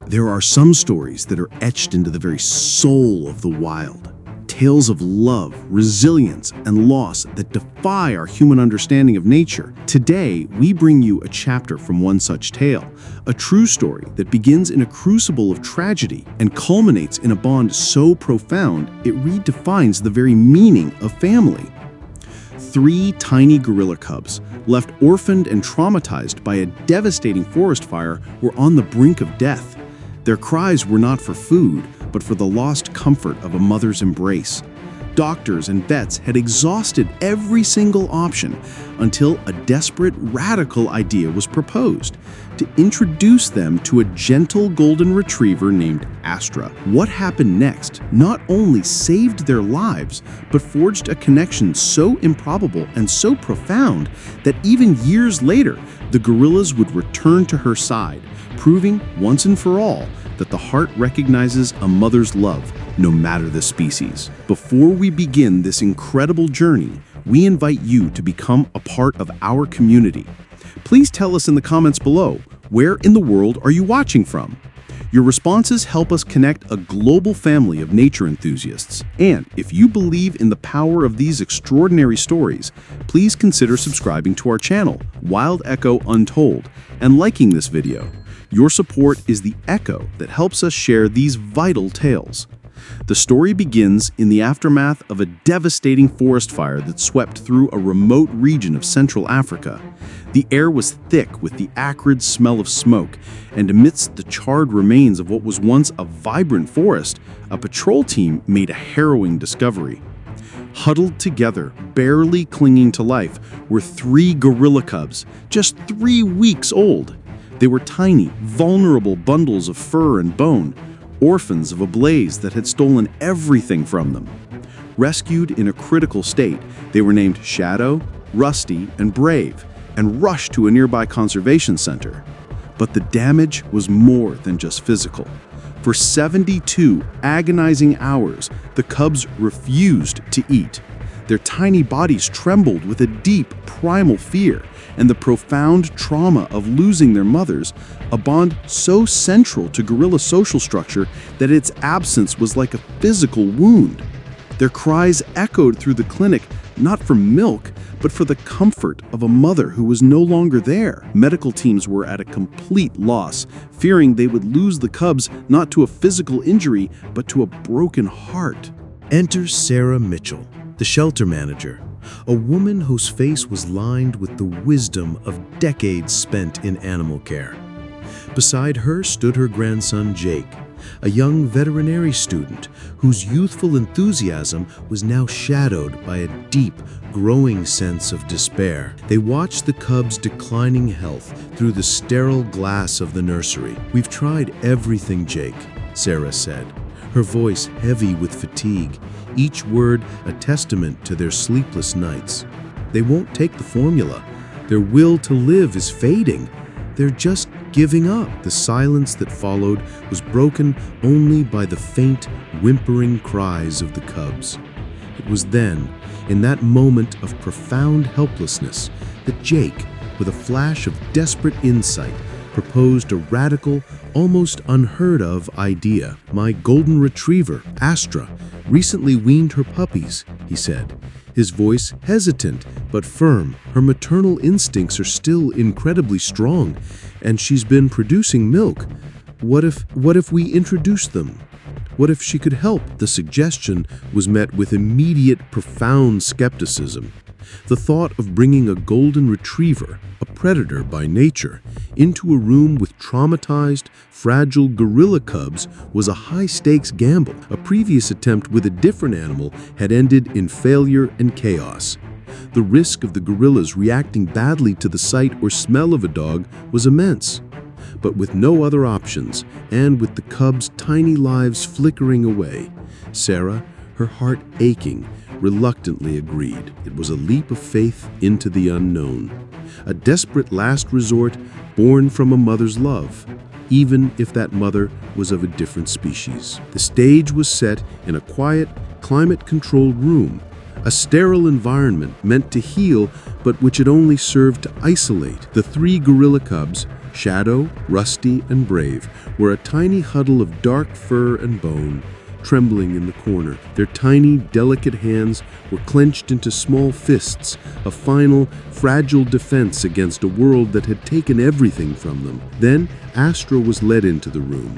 There are some stories that are etched into the very soul of the wild. Tales of love, resilience, and loss that defy our human understanding of nature. Today, we bring you a chapter from one such tale, a true story that begins in a crucible of tragedy and culminates in a bond so profound it redefines the very meaning of family. 3 tiny gorilla cubs, left orphaned and traumatized by a devastating forest fire, were on the brink of death. Their cries were not for food, but for the lost comfort of a mother's embrace. Doctors and vets had exhausted every single option until a desperate, radical idea was proposed to introduce them to a gentle golden retriever named Astra. What happened next not only saved their lives, but forged a connection so improbable and so profound that even years later, the gorillas would return to her side, proving once and for all that the heart recognizes a mother's love, no matter the species. Before we begin this incredible journey, we invite you to become a part of our community. Please tell us in the comments below, where in the world are you watching from? Your responses help us connect a global family of nature enthusiasts. And if you believe in the power of these extraordinary stories, please consider subscribing to our channel, Wild Echo Untold, and liking this video. Your support is the echo that helps us share these vital tales. The story begins in the aftermath of a devastating forest fire that swept through a remote region of Central Africa. The air was thick with the acrid smell of smoke, and amidst the charred remains of what was once a vibrant forest, a patrol team made a harrowing discovery. Huddled together, barely clinging to life, were 3 gorilla cubs, just 3 weeks old. They were tiny, vulnerable bundles of fur and bone, orphans of a blaze that had stolen everything from them. Rescued in a critical state, they were named Shadow, Rusty, and Brave, and rushed to a nearby conservation center. But the damage was more than just physical. For 72 agonizing hours, the cubs refused to eat. Their tiny bodies trembled with a deep, primal fear and the profound trauma of losing their mothers, a bond so central to gorilla social structure that its absence was like a physical wound. Their cries echoed through the clinic, not for milk, but for the comfort of a mother who was no longer there. Medical teams were at a complete loss, fearing they would lose the cubs not to a physical injury, but to a broken heart. Enter Sarah Mitchell, the shelter manager, a woman whose face was lined with the wisdom of decades spent in animal care. Beside her stood her grandson Jake, a young veterinary student whose youthful enthusiasm was now shadowed by a deep, growing sense of despair. They watched the cubs' declining health through the sterile glass of the nursery. "We've tried everything, Jake," Sarah said, her voice heavy with fatigue, each word a testament to their sleepless nights. "They won't take the formula. Their will to live is fading. They're just giving up." The silence that followed was broken only by the faint, whimpering cries of the cubs. It was then, in that moment of profound helplessness, that Jake, with a flash of desperate insight, proposed a radical, almost unheard-of idea. "My golden retriever, Astra, recently weaned her puppies," he said, his voice hesitant but firm. "Her maternal instincts are still incredibly strong, and she's been producing milk. What if we introduced them? What if she could help?" The suggestion was met with immediate, profound skepticism. The thought of bringing a golden retriever, a predator by nature, into a room with traumatized, fragile gorilla cubs was a high-stakes gamble. A previous attempt with a different animal had ended in failure and chaos. The risk of the gorillas reacting badly to the sight or smell of a dog was immense. But with no other options, and with the cubs' tiny lives flickering away, Sarah, her heart aching, reluctantly agreed. It was a leap of faith into the unknown, a desperate last resort born from a mother's love, even if that mother was of a different species. The stage was set in a quiet, climate-controlled room, a sterile environment meant to heal, but which had only served to isolate. The 3 gorilla cubs, Shadow, Rusty, and Brave were a tiny huddle of dark fur and bone, trembling in the corner. Their tiny, delicate hands were clenched into small fists, a final, fragile defense against a world that had taken everything from them. Then Astra was led into the room,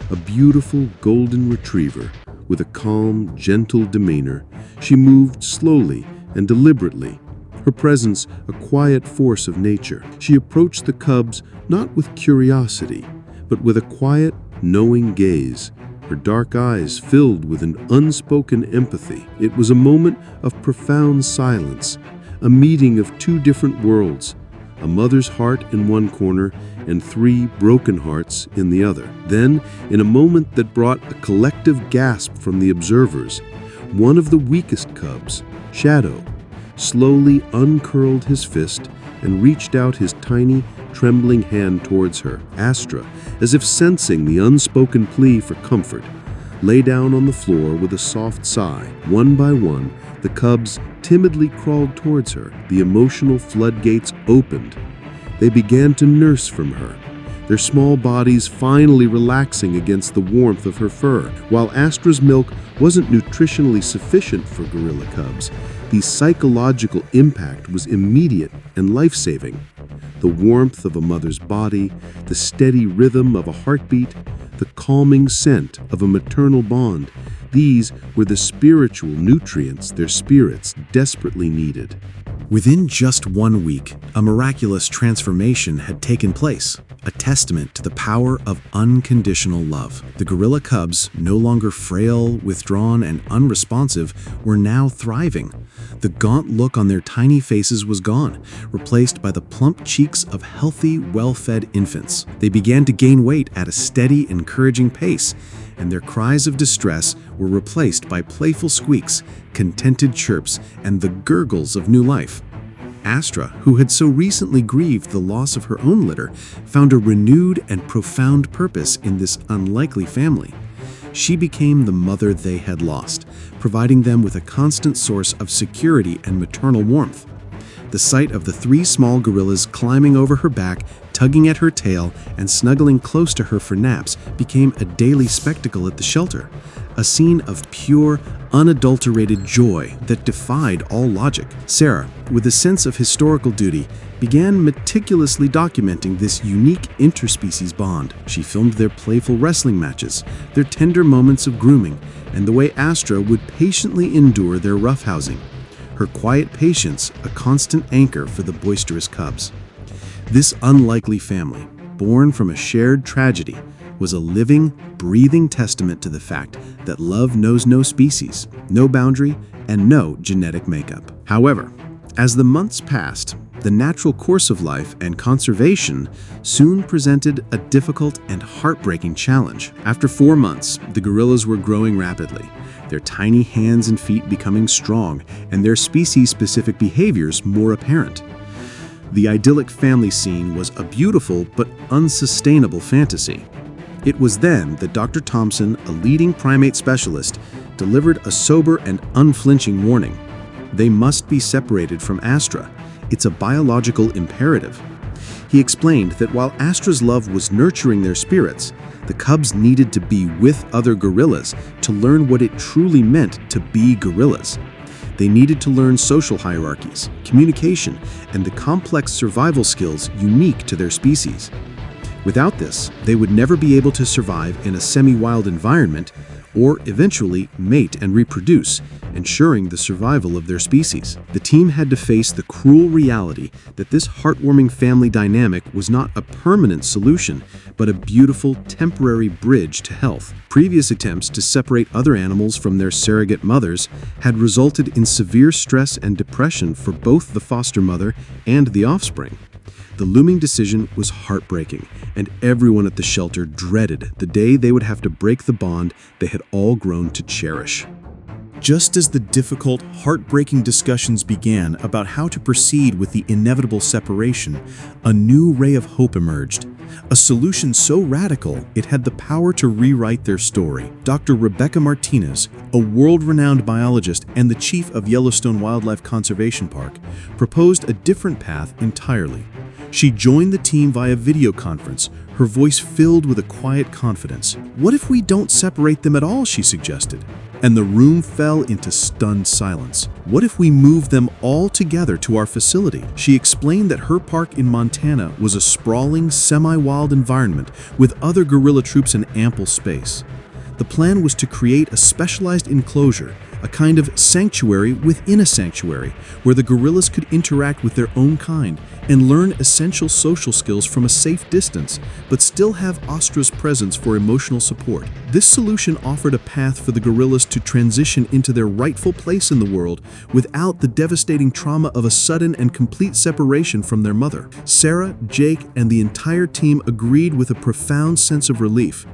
a beautiful golden retriever with a calm, gentle demeanor. She moved slowly and deliberately, her presence a quiet force of nature. She approached the cubs not with curiosity, but with a quiet, knowing gaze, her dark eyes filled with an unspoken empathy. It was a moment of profound silence, a meeting of two different worlds, a mother's heart in one corner and three broken hearts in the other. Then, in a moment that brought a collective gasp from the observers, one of the weakest cubs, Shadow, slowly uncurled his fist and reached out his tiny, trembling hand towards her. Astra, as if sensing the unspoken plea for comfort, lay down on the floor with a soft sigh. One by one, the cubs timidly crawled towards her. The emotional floodgates opened. They began to nurse from her, their small bodies finally relaxing against the warmth of her fur. While Astra's milk wasn't nutritionally sufficient for gorilla cubs, the psychological impact was immediate and life-saving. The warmth of a mother's body, the steady rhythm of a heartbeat, the calming scent of a maternal bond, these were the spiritual nutrients their spirits desperately needed. Within just 1 week, a miraculous transformation had taken place, a testament to the power of unconditional love. The gorilla cubs, no longer frail, withdrawn, and unresponsive, were now thriving. The gaunt look on their tiny faces was gone, replaced by the plump cheeks of healthy, well-fed infants. They began to gain weight at a steady, encouraging pace, and their cries of distress were replaced by playful squeaks, contented chirps, and the gurgles of new life. Astra, who had so recently grieved the loss of her own litter, found a renewed and profound purpose in this unlikely family. She became the mother they had lost, providing them with a constant source of security and maternal warmth. The sight of the three small gorillas climbing over her back, tugging at her tail, and snuggling close to her for naps became a daily spectacle at the shelter, a scene of pure, unadulterated joy that defied all logic. Sarah, with a sense of historical duty, began meticulously documenting this unique interspecies bond. She filmed their playful wrestling matches, their tender moments of grooming, and the way Astra would patiently endure their roughhousing. Her quiet patience, a constant anchor for the boisterous cubs. This unlikely family, born from a shared tragedy, was a living, breathing testament to the fact that love knows no species, no boundary, and no genetic makeup. However, as the months passed, the natural course of life and conservation soon presented a difficult and heartbreaking challenge. After 4 months, the gorillas were growing rapidly, their tiny hands and feet becoming strong, and their species-specific behaviors more apparent. The idyllic family scene was a beautiful but unsustainable fantasy. It was then that Dr. Thompson, a leading primate specialist, delivered a sober and unflinching warning. They must be separated from Astra. It's a biological imperative. He explained that while Astra's love was nurturing their spirits, the cubs needed to be with other gorillas to learn what it truly meant to be gorillas. They needed to learn social hierarchies, communication, and the complex survival skills unique to their species. Without this, they would never be able to survive in a semi-wild environment or eventually mate and reproduce, ensuring the survival of their species. The team had to face the cruel reality that this heartwarming family dynamic was not a permanent solution, but a beautiful, temporary bridge to health. Previous attempts to separate other animals from their surrogate mothers had resulted in severe stress and depression for both the foster mother and the offspring. The looming decision was heartbreaking, and everyone at the shelter dreaded the day they would have to break the bond they had all grown to cherish. Just as the difficult, heartbreaking discussions began about how to proceed with the inevitable separation, a new ray of hope emerged. A solution so radical, it had the power to rewrite their story. Dr. Rebecca Martinez, a world-renowned biologist and the chief of Yellowstone Wildlife Conservation Park, proposed a different path entirely. She joined the team via video conference, her voice filled with a quiet confidence. "What if we don't separate them at all?" she suggested. And the room fell into stunned silence. "What if we move them all together to our facility?" She explained that her park in Montana was a sprawling, semi-wild environment with other gorilla troops in ample space. The plan was to create a specialized enclosure, a kind of sanctuary within a sanctuary, where the gorillas could interact with their own kind and learn essential social skills from a safe distance, but still have Astra's presence for emotional support. This solution offered a path for the gorillas to transition into their rightful place in the world without the devastating trauma of a sudden and complete separation from their mother. Sarah, Jake, and the entire team agreed with a profound sense of relief.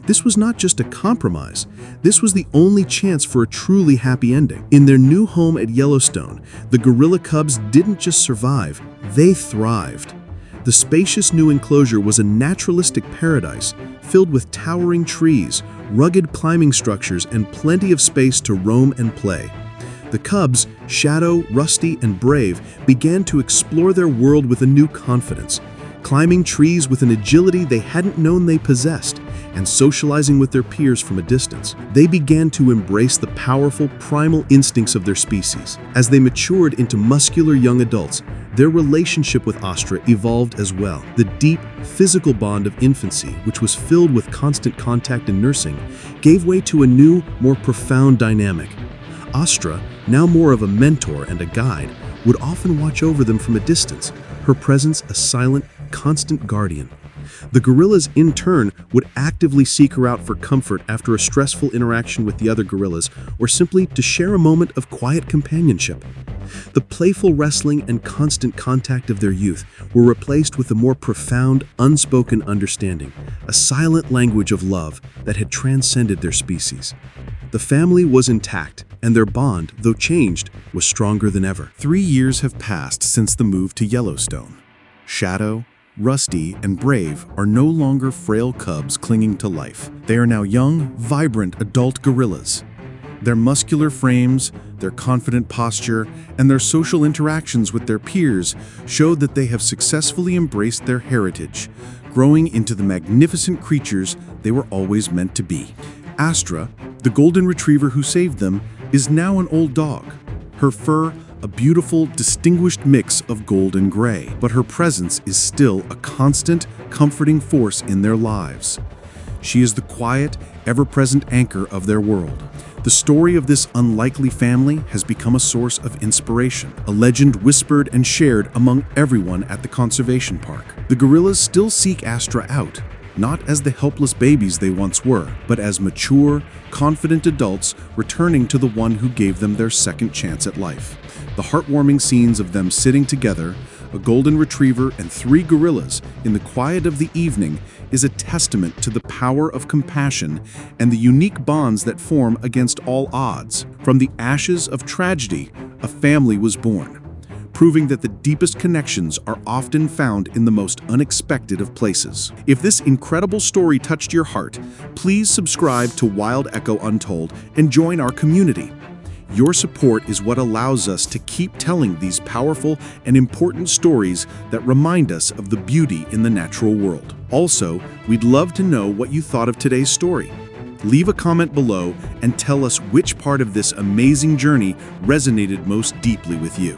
This was not just a compromise, this was the only chance for a truly happy ending. In their new home at Yellowstone, the gorilla cubs didn't just survive, they thrived. The spacious new enclosure was a naturalistic paradise, filled with towering trees, rugged climbing structures, and plenty of space to roam and play. The cubs, Shadow, Rusty, and Brave, began to explore their world with a new confidence, climbing trees with an agility they hadn't known they possessed, and socializing with their peers from a distance. They began to embrace the powerful, primal instincts of their species. As they matured into muscular young adults, their relationship with Astra evolved as well. The deep, physical bond of infancy, which was filled with constant contact and nursing, gave way to a new, more profound dynamic. Astra, now more of a mentor and a guide, would often watch over them from a distance, her presence a silent, constant guardian. The gorillas, in turn, would actively seek her out for comfort after a stressful interaction with the other gorillas, or simply to share a moment of quiet companionship. The playful wrestling and constant contact of their youth were replaced with a more profound, unspoken understanding, a silent language of love that had transcended their species. The family was intact, and their bond, though changed, was stronger than ever. 3 years have passed since the move to Yellowstone. Shadow, Rusty, and Brave are no longer frail cubs clinging to life. They are now young, vibrant adult gorillas. Their muscular frames, their confident posture, and their social interactions with their peers show that they have successfully embraced their heritage, growing into the magnificent creatures they were always meant to be. Astra, the golden retriever who saved them, is now an old dog. Her fur, a beautiful, distinguished mix of gold and gray, but her presence is still a constant, comforting force in their lives. She is the quiet, ever-present anchor of their world. The story of this unlikely family has become a source of inspiration, a legend whispered and shared among everyone at the conservation park. The gorillas still seek Astra out, not as the helpless babies they once were, but as mature, confident adults returning to the one who gave them their second chance at life. The heartwarming scenes of them sitting together, a golden retriever and 3 gorillas, in the quiet of the evening is a testament to the power of compassion and the unique bonds that form against all odds. From the ashes of tragedy, a family was born, proving that the deepest connections are often found in the most unexpected of places. If this incredible story touched your heart, please subscribe to Wild Echo Untold and join our community. Your support is what allows us to keep telling these powerful and important stories that remind us of the beauty in the natural world. Also, we'd love to know what you thought of today's story. Leave a comment below and tell us which part of this amazing journey resonated most deeply with you.